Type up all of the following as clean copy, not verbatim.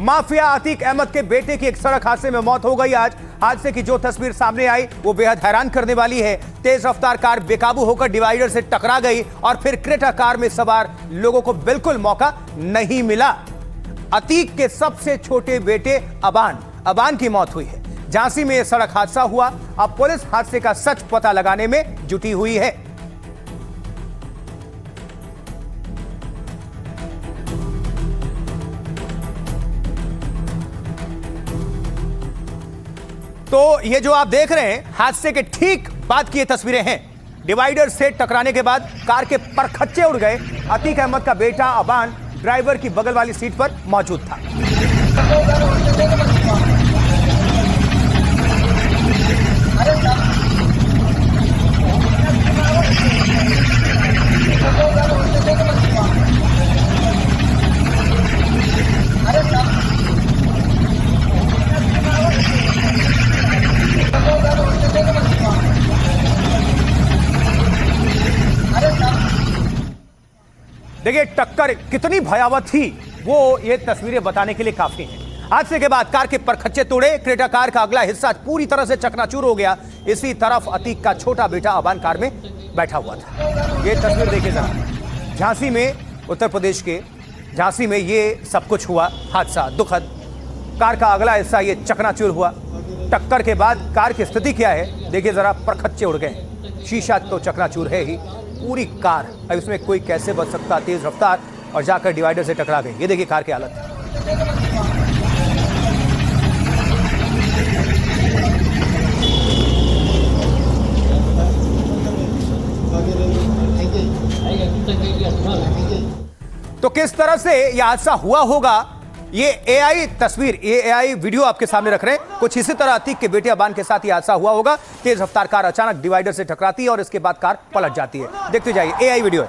Mafia Atiq Ahmad के बेटे की एक सड़क हादसे में मौत हो गई आज। हादसे की जो तस्वीर सामने आई वो बेहद हैरान करने वाली है। तेज रफ्तार कार बेकाबू होकर डिवाइडर से टकरा गई और फिर क्रेटा कार में सवार लोगों को बिल्कुल मौका नहीं मिला। अतीक के सबसे छोटे बेटे अबान की मौत हुई है। झांसी में यह सड़क हादसा हुआ। अब पुलिस हादसे का सच पता लगाने में जुटी हुई है। तो ये जो आप देख रहे हैं हादसे के ठीक बाद की ये तस्वीरें हैं। डिवाइडर से टकराने के बाद कार के परखच्चे उड़ गए। अतीक अहमद का बेटा अबान ड्राइवर की बगल वाली सीट पर मौजूद था। देखिए टक्कर कितनी भयावह थी वो ये तस्वीरें बताने के लिए काफी हैं। हादसे के बाद कार के परखच्चे तोड़े। क्रेटा कार का अगला हिस्सा पूरी तरह से चकनाचूर हो गया। इसी तरफ अतीक का छोटा बेटा अबान कार में बैठा हुआ था। ये तस्वीर देखिए जरा। झांसी में, उत्तर प्रदेश के झांसी में ये सब कुछ हुआ हादसा दुखद। कार का अगला हिस्सा ये चकनाचूर हुआ। टक्कर के बाद कार की स्थिति क्या है देखिए जरा। परखच्चे उड़ गए, शीशा तो चकनाचूर है ही, पूरी कार। अब इसमें कोई कैसे बच सकता। तेज रफ्तार और जाकर डिवाइडर से टकरा गई। ये देखिए कार की हालत। तो किस तरह से यह हादसा हुआ होगा ये एआई तस्वीर, एआई वीडियो आपके सामने रख रहे हैं। कुछ इसी तरह अतीक के बेटे अबान के साथ यह हादसा हुआ होगा। तेज रफ्तार कार अचानक डिवाइडर से टकराती है और इसके बाद कार पलट जाती है। देखते जाइए, एआई वीडियो है।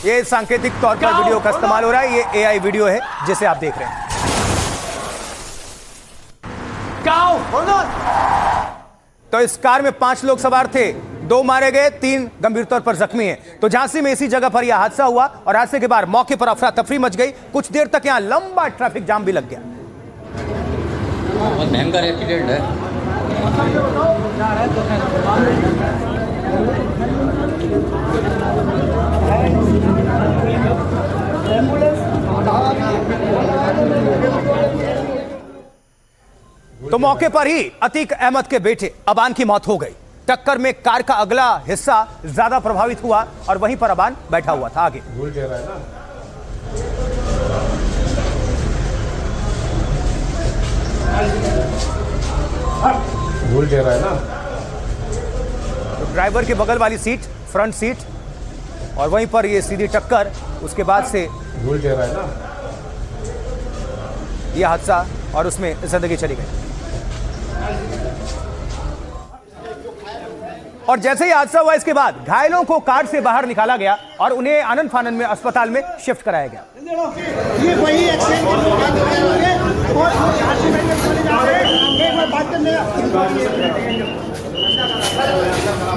ये सांकेतिक तौर पर वीडियो का इस्तेमाल हो रहा है। ये एआई वीडियो है जिसे आप देख रहे हैं। तो इस कार में 5 लोग सवार थे, 2 मारे गए, 3 गंभीर तौर पर जख्मी हैं। तो झांसी में इसी जगह पर यह हादसा हुआ और हादसे के बाद मौके पर अफरा तफरी मच गई। कुछ देर तक यहां लंबा ट्रैफिक जाम भी लग गया। बहुत भयंकर एक्सीडेंट है। तो मौके पर ही अतीक अहमद के बेटे अबान की मौत हो गई। टक्कर में कार का अगला हिस्सा ज्यादा प्रभावित हुआ और वहीं पर अबान बैठा हुआ था। आगे भूल जा रहा है ना, भूल जा रहा है ना। तो ड्राइवर के बगल वाली सीट, फ्रंट सीट, और वहीं पर ये सीधी टक्कर। उसके बाद से भूल जा रहा है ना, यह हादसा और उसमें जिंदगी चली गई। और जैसे ही हादसा हुआ इसके बाद घायलों को कार से बाहर निकाला गया और उन्हें आनंद फानन में अस्पताल में शिफ्ट कराया गया। ये वही एक्सीडेंट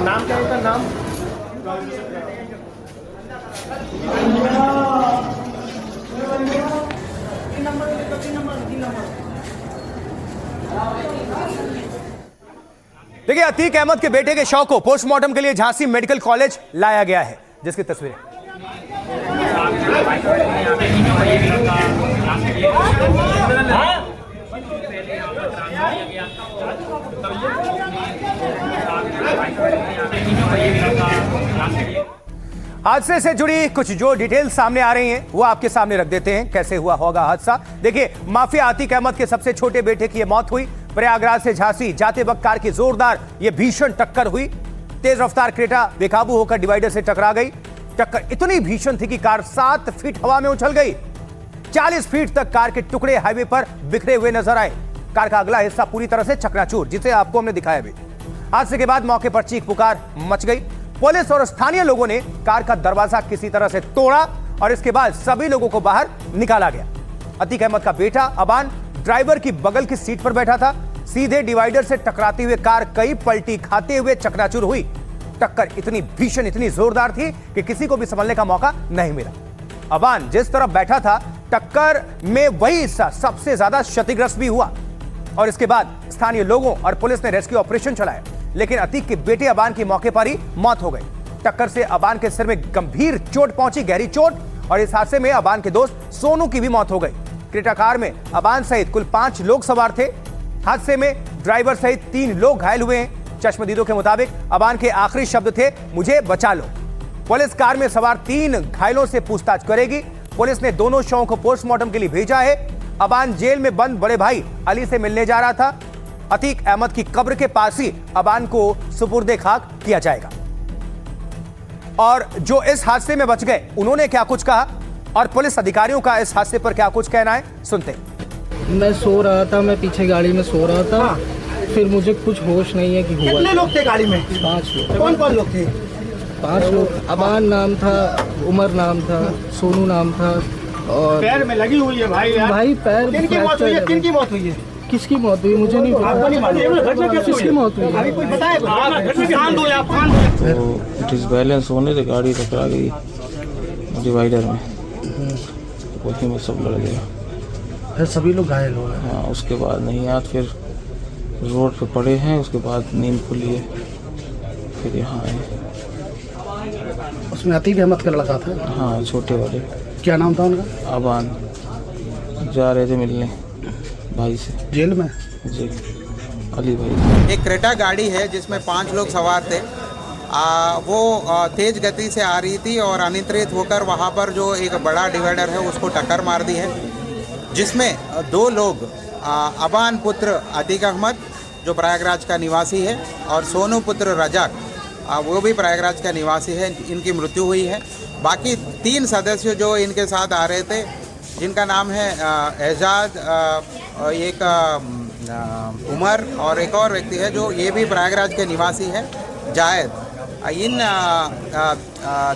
नाम क्या है? नाम देखिए अतीक अहमद के बेटे के शव को पोस्टमार्टम के लिए झांसी मेडिकल कॉलेज लाया गया है, जिसकी तस्वीरें। हादसे से जुड़ी कुछ जो डिटेल सामने आ रही हैं वो आपके सामने रख देते हैं। कैसे हुआ होगा हादसा देखिए। माफिया अतीक अहमद के सबसे छोटे बेटे की यह मौत हुई। प्रयागराज से झांसी जाते वक्त कार की जोरदार ये भीषण टक्कर हुई। तेज रफ्तार क्रेटा बेकाबू होकर डिवाइडर से टकरा गई। टक्कर इतनी भीषण थी कि कार 7 फीट हवा में उछल गई। 40 फीट तक कार के टुकड़े हाईवे पर बिखरे हुए नजर आए। कार का अगला हिस्सा पूरी तरह से चकनाचूर, जिसे आपको हमने दिखाया भी। हादसे के बाद मौके पर चीख पुकार मच गई। पुलिस और स्थानीय लोगों ने कार का दरवाजा किसी तरह से तोड़ा और इसके बाद सभी लोगों को बाहर निकाला गया। अतीक अहमद का बेटा अबान ड्राइवर की बगल की सीट पर बैठा था। सीधे डिवाइडर से टकराती हुए कार कई पलटी खाते हुए चकनाचूर हुई। टक्कर इतनी भीषण, इतनी जोरदार थी कि किसी को भी संभलने का मौका नहीं मिला। अबान जिस तरफ बैठा था, टक्कर में वही हिस्सा सबसे ज्यादा क्षतिग्रस्त भी हुआ और इसके बाद स्थानीय लोगों और पुलिस ने रेस्क्यू ऑपरेशन चलाया, लेकिन अतीक के बेटे अबान की मौके पर ही मौत हो गई। टक्कर से अबान के सिर में गंभीर चोट पहुंची, गहरी चोट, और इस हादसे में अबान के दोस्त सोनू की भी मौत हो गई। क्रेटा कार में अबान सहित कुल 5 लोग सवार थे। हादसे में ड्राइवर सहित 3 लोग घायल हुए हैं। चश्मदीदों के मुताबिक अबान के आखिरी शब्द थे, मुझे बचा लो। पुलिस कार में सवार 3 घायलों से पूछताछ करेगी। पुलिस ने दोनों शवों को पोस्टमार्टम के लिए भेजा है। अबान जेल में बंद बड़े भाई अली से मिलने जा रहा था। अतीक अहमद की कब्र के पास ही अबान को सुपुर्दे खाक किया जाएगा। और जो इस हादसे में बच गए, उन्होंने क्या कुछ कहा और पुलिस अधिकारियों का इस हादसे पर क्या कुछ कहना है, सुनते हैं। मैं सो रहा था, मैं पीछे गाड़ी में सो रहा था। फिर मुझे कुछ होश नहीं है कि हुआ। कितने लोग थे गाड़ी में? 5 लोग। कौन कौन लोग थे? 5 लोग। अबान नाम था, उमर नाम था, सोनू नाम था और पैर में लगी हुई है भाई यार। भाई पैर किनकी मौत हुई है? किनकी मौत हुई है? किसकी मौत हुई मुझे नहीं आपको नहीं मालूम? किसकी मौत हुई अभी कोई बताए? तो डिसबैलेंस होने से गाड़ी टकरा गई डिवाइडर में, वहीं में सब लड़ गया। फिर सभी लोग घायल हो गए। हाँ, उसके बाद नहीं याद, फिर रोड पे पड़े हैं, उसके बाद नींद खुली है, फिर यहाँ आए। उसमें अतीक अहमद का लड़का था? हाँ, छोटे वाले। क्या नाम था उनका? अबान जा रहे थे मिलने भाई से जेल में। जी, अली भाई। एक क्रेटा गाड़ी है जिसमें 5 लोग सवार थे। वो तेज गति से आ रही थी और अनियंत्रित होकर वहाँ पर जो एक बड़ा डिवाइडर है उसको टक्कर मार दी है, जिसमें 2 लोग अबान पुत्र अतीक अहमद जो प्रयागराज का निवासी है और सोनू पुत्र रजाक वो भी प्रयागराज का निवासी है, इनकी मृत्यु हुई है। बाकी 3 सदस्य जो इनके साथ आ रहे थे, जिनका नाम है एजाज, एक उमर और एक और व्यक्ति है जो ये भी प्रयागराज के निवासी है, जायद। इन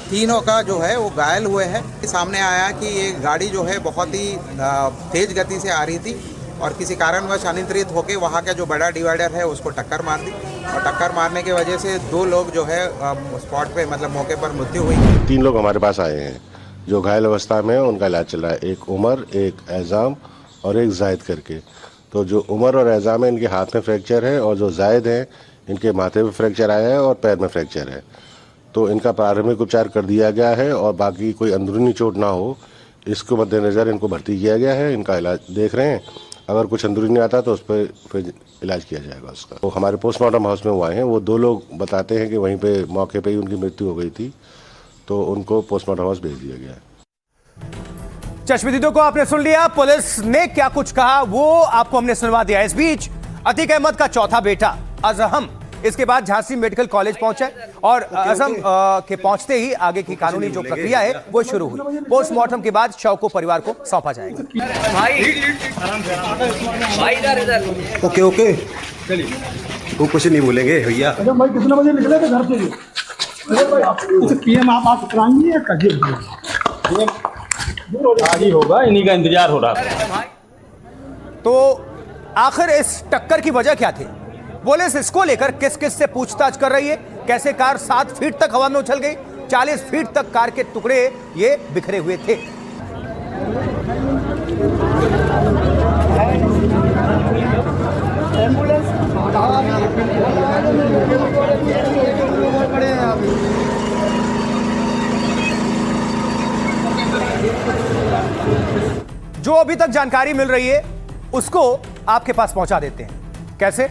तीनों का जो है वो घायल हुए हैं। सामने आया कि ये गाड़ी जो है बहुत ही तेज गति से आ रही थी और किसी कारणवश अनियंत्रित होकर वहाँ का जो बड़ा डिवाइडर है उसको टक्कर मार दी और टक्कर मारने की वजह से 2 लोग जो है स्पॉट पे मतलब मौके पर मृत्यु हुई। 3 लोग हमारे पास आए हैं जो घायल अवस्था में है, उनका इलाज चल रहा है। एक उमर, एक एजाम और एक जायद करके। तो जो उमर और एजाम है इनके हाथ में फ्रैक्चर है और जो जायद है इनके माथे में फ्रैक्चर आया है और पैर में फ्रैक्चर है। तो इनका प्रारंभिक उपचार कर दिया गया है और बाकी कोई अंदरूनी चोट ना हो इसको मद्देनज़र इनको भर्ती किया गया है। इनका इलाज देख रहे हैं, अगर कुछ अंदरूनी आता तो उस पर फिर इलाज किया जाएगा उसका। तो हमारे पोस्टमार्टम हाउस में वो आए हैं, वो 2 लोग बताते हैं कि वहीं पे मौके पे ही उनकी मृत्यु हो गई थी, तो उनको पोस्टमार्टम हाउस भेज दिया गया है। चश्मदीदों को आपने सुन लिया, पुलिस ने क्या कुछ कहा वो आपको हमने सुनवा दिया। इस बीच अतीक अहमद का चौथा बेटा अजहम इसके बाद झांसी मेडिकल कॉलेज पहुंचा और अजहम के पहुंचते ही आगे की कानूनी जो प्रक्रिया है वो शुरू हुई। पोस्टमार्टम के बाद शव को परिवार को सौंपा जाएगा। ओके ओके, वो कुछ नहीं बोलेंगे भैया। भाई कितने बजे निकले थे घर से? अरे भाई पीएम आप कराएंगे या कहिए? आज ही होगा, इन्हीं का इंतजार हो रहा था। तो आखिर इस टक्कर की वजह क्या थी? पुलिस इसको लेकर किस किस से पूछताछ कर रही है? कैसे कार 7 फीट तक हवा में उछल गई? 40 फीट तक कार के टुकड़े ये बिखरे हुए थे। जो अभी तक जानकारी मिल रही है उसको आपके पास पहुंचा देते हैं। कैसे?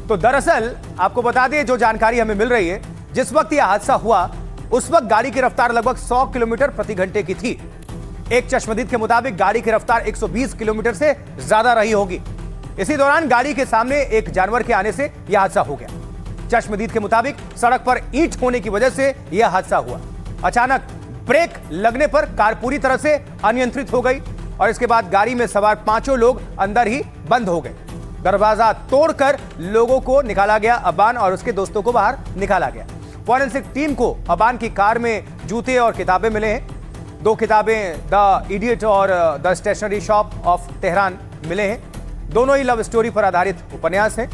तो दरअसल आपको बता दें, जो जानकारी हमें मिल रही है, जिस वक्त यह हादसा हुआ उस वक्त गाड़ी की रफ्तार लगभग 100 किलोमीटर प्रति घंटे की थी। एक चश्मदीद के मुताबिक गाड़ी की रफ्तार 120 किलोमीटर से ज्यादा रही होगी। इसी दौरान गाड़ी के सामने एक जानवर के आने से यह हादसा हो गया। चश्मदीद के मुताबिक सड़क पर ईंट होने की वजह से यह हादसा हुआ। अचानक ब्रेक लगने पर कार पूरी तरह से अनियंत्रित हो गई और इसके बाद गाड़ी में सवार 5 लोग अंदर ही बंद हो गए। दरवाजा तोड़कर लोगों को निकाला गया। अबान और उसके दोस्तों को बाहर निकाला गया। फॉरेंसिक टीम को अबान की कार में जूते और किताबें मिले हैं। दो किताबें द इडियट और the stationery shop of Tehran मिले हैं। दोनों ही लव स्टोरी पर आधारित उपन्यास हैं।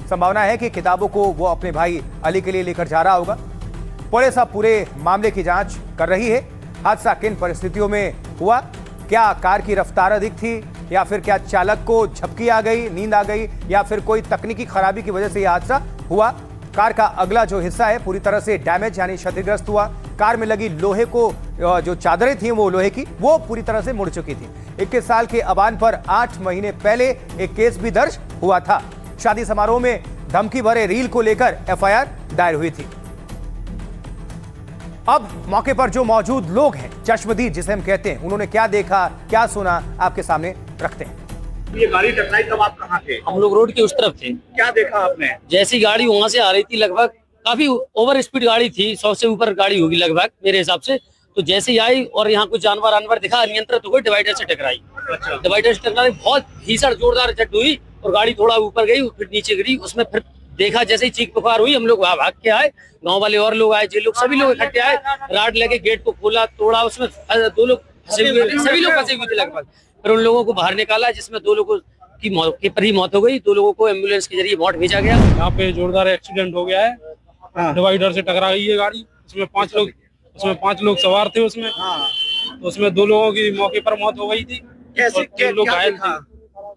संभावना है कि किताबों को वो अपने भाई अली के लिए लेकर जा रहा होगा। पुलिस अब पूरे मामले की जांच कर रही है। हादसा किन परिस्थितियों में हुआ, क्या कार की रफ्तार अधिक थी या फिर क्या चालक को झपकी आ गई, नींद आ गई, या फिर कोई तकनीकी खराबी की वजह से यह हादसा हुआ। कार का अगला जो हिस्सा है पूरी तरह से डैमेज यानी क्षतिग्रस्त हुआ। कार में लगी लोहे को जो चादरें थी वो लोहे की, वो पूरी तरह से मुड़ चुकी थी। 21 साल के अबान पर 8 महीने पहले एक केस भी दर्ज हुआ था। शादी समारोह में धमकी भरे रील को लेकर एफआईआर दायर हुई थी। अब मौके पर जो मौजूद लोग हैं, चश्मदीद जिसे हम कहते हैं, उन्होंने क्या देखा, क्या सुना, आपके सामने रखते हैं। ये गाड़ी टकराई तब आप कहाँ थे? हम लोग रोड के उस तरफ थे। क्या देखा आपने? जैसी गाड़ी वहां से आ रही थी, लगभग काफी ओवर स्पीड गाड़ी थी, 100 से ऊपर गाड़ी होगी लगभग मेरे हिसाब से। तो जैसे ही आई और यहाँ कुछ जानवर दिखा, अनियंत्रित हो गई, डिवाइडर से टकराई। अच्छा। डिवाइडर से टकराई, बहुत भीषण जोरदार झट हुई और गाड़ी थोड़ा ऊपर गई, फिर नीचे गिरी। उसमें फिर देखा, जैसे ही चीख पुकार हुई, हम लोग वहाँ भाग के आए। गाँव वाले और लोग आए, जे लोग सभी लोग इकट्ठे आए, राड लेके गेट को खोला, तोड़ा। उसमें 2 लोग फंसे हुए, सभी लोग फंसे हुए थे लगभग। फिर उन लोगों को बाहर निकाला, जिसमें 2 लोगों की मौके पर ही मौत हो गई। 2 लोगों को एम्बुलेंस के जरिए मौत भेजा गया। यहाँ पे जोरदार एक्सीडेंट हो गया है। डिवाइडर से टकरा गई है गाड़ी। उसमें 5 लोग सवार थे उसमें। तो उसमें 2 लोगों की मौके पर मौत हो गई थी और 3 लोग घायल थे।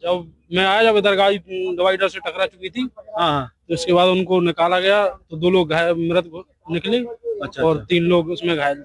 जब मैं आया, जब इधर गाड़ी डिवाइडर से टकरा चुकी थी, तो उसके बाद उनको निकाला गया तो 2 लोग मृत निकले और 3 लोग उसमें घायल थे।